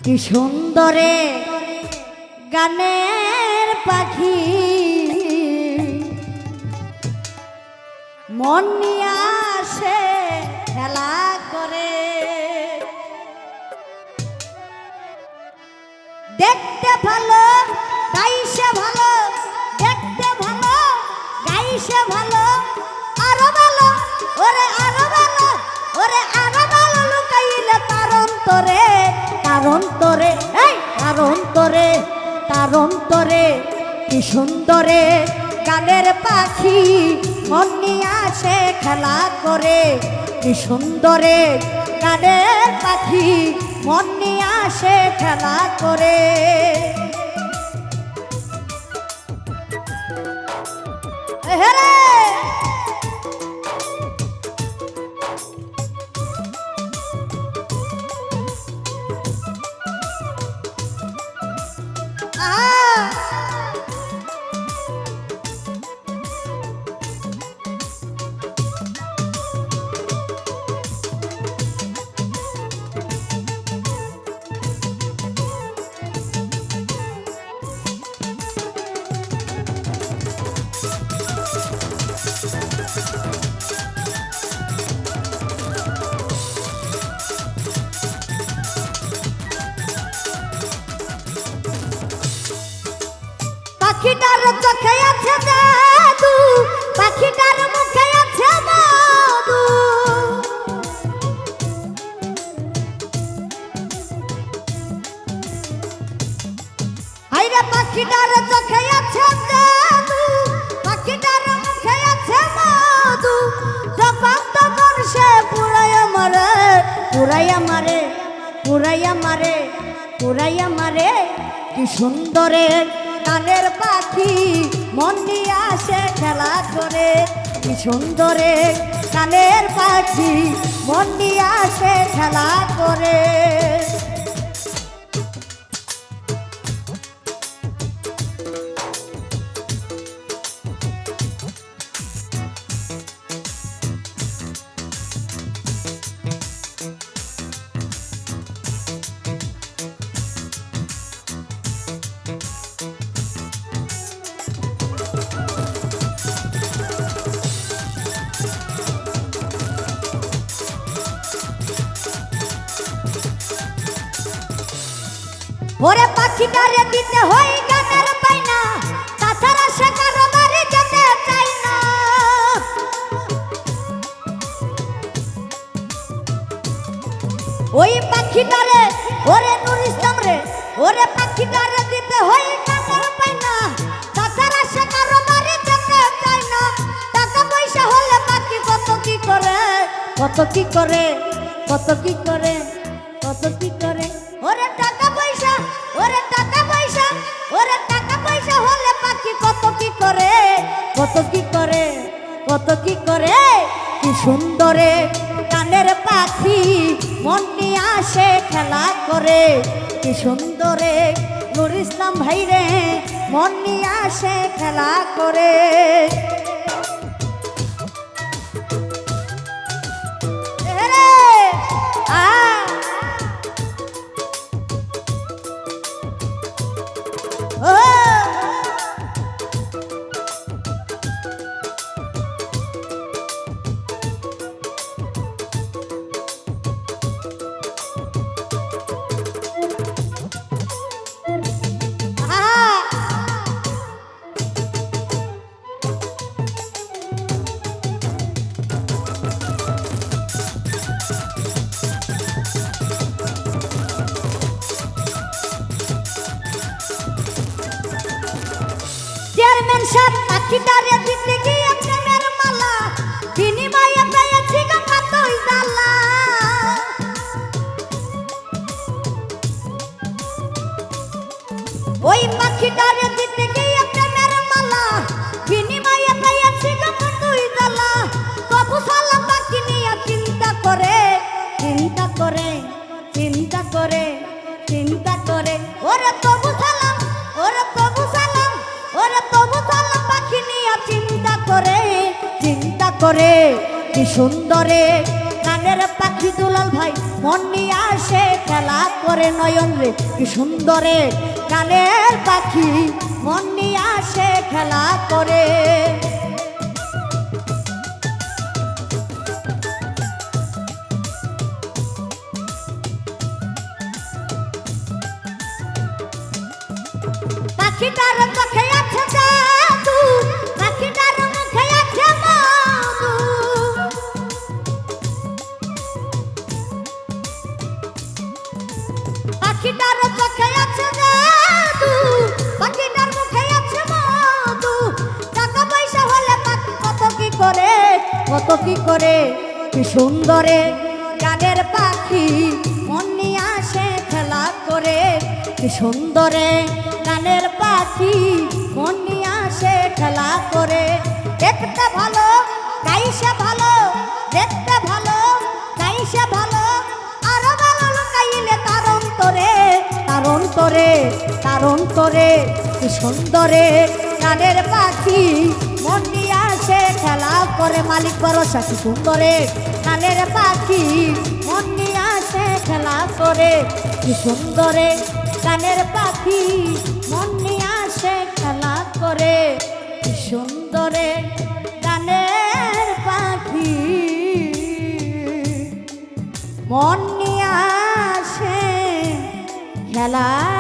কি সুন্দরে গানের পাখি মন নিয়ে আসে খেলা করে, দেখতে ভালো গাইছে ভালো, দেখতে ভালো গাইছে ভালো, আরো ভালো ওরে আরো ভালো, ওরে আরো ভালো লুকাইলে তার অন্তরে, তার অন্তরে এই তার অন্তরে, তার অন্তরে কি সুন্দরে গানের পাখি মন নিয়ে আসে খেলা করে, কি সুন্দরে গানের পাখি মন নিয়ে আসে খেলা করে। হেরে পাখিটার চোখে আছে জাদু, পাখিটার মুখে আছে মধু, হায়রে পাখিটার চোখে আছে জাদু, পাখিটার মুখে আছে মধু, যখন তখন সে পুরাইয়া মারে, পুরাইয়া মারে, পুরাইয়া মারে, পুরাইয়া মারে। কি সুন্দরে গানের পাখি মন নিয়ে আসে খেলা করে, কি সুন্দরে গানের পাখি মন নিয়ে আসে খেলা করে। ওরে পাখিটারে দিতে হয় গানের পাইনা, তাছাড়া সে কারো বাড়ি যেতে চাই না। ওই পাখিটারে ওরে নুর ইসলাম রে, ওরে পাখিটারে দিতে হয় গানের পাইনা, তাছাড়া সে কারো বাড়ি যেতে চাই না। টাকা পয়সা হলে পাখি কত কি করে, কত কি করে, কত কি করে, কত কি করে। ওরে টাকা পয়সা, ওরে টাকা পয়সা, ওরে টাকা পয়সা হলে পাখি কত কি করে, কত কি করে, কত কি করে। কি সুন্দরে গানের পাখি মন নিয়ে আসে খেলা করে, কি সুন্দরে নুর ইসলাম ভাই রে মন নিয়ে আসে খেলা করে। চেয়ারম্যান সাহেব পাখিটারে দিতে গিয়ে প্রেমের মালা, বিনিময়ে পেয়েছি গঙ্গা তুই জ্বালা। ওই পাখিটারে দিতে গিয়ে প্রেমের মালা, বিনিময়ে পেয়েছি গঙ্গা তুই জ্বালা। তবু সালাম পাখি নিয়ে চিন্তা করে, চিন্তা করে, চিন্তা করে, চিন্তা করে। ওরে তবু সালাম, ওরে তবু সালাম, ওরে তবু সালাম পাখি নিয়ে চিন্তা করে, চিন্তা করে। কি সুন্দরে গানের গানের পাখি দুলাল ভাই মন নিয়ে আসে খেলা করে নয়ন রে কি সুন্দরে গানের পাখি মন নিয়ে আসে খেলা করে পাখিটার চোখে আছে জাদু পাখিটার মুখে আছে মধু পাখিটার চোখে আছে জাদু পাখিটার মুখে আছে মধু টাকা পয়সা হলে পাখি কত কি করে কি সুন্দরে গানের পাখি মন নিয়ে আসে খেলা করে কি সুন্দরে গানের পাখি মন নিয়ে আসে খেলা করে দেখতে ভালো গাইছে ভালো দেখতে ভালো গাইছে ভালো আরো ভালো লুকাইলে তার অন্তরে কি সুন্দরে গানের পাখি মন নিয়ে আসে খেলা করে মালিক ভরসা কি সুন্দরে গানের পাখি মন নিয়ে আসে খেলা করে কি সুন্দরে গানের পাখি মন নিয়ে আসে খেলা করে কি সুন্দরে গানের পাখি মন নিয়ে আসে খেলা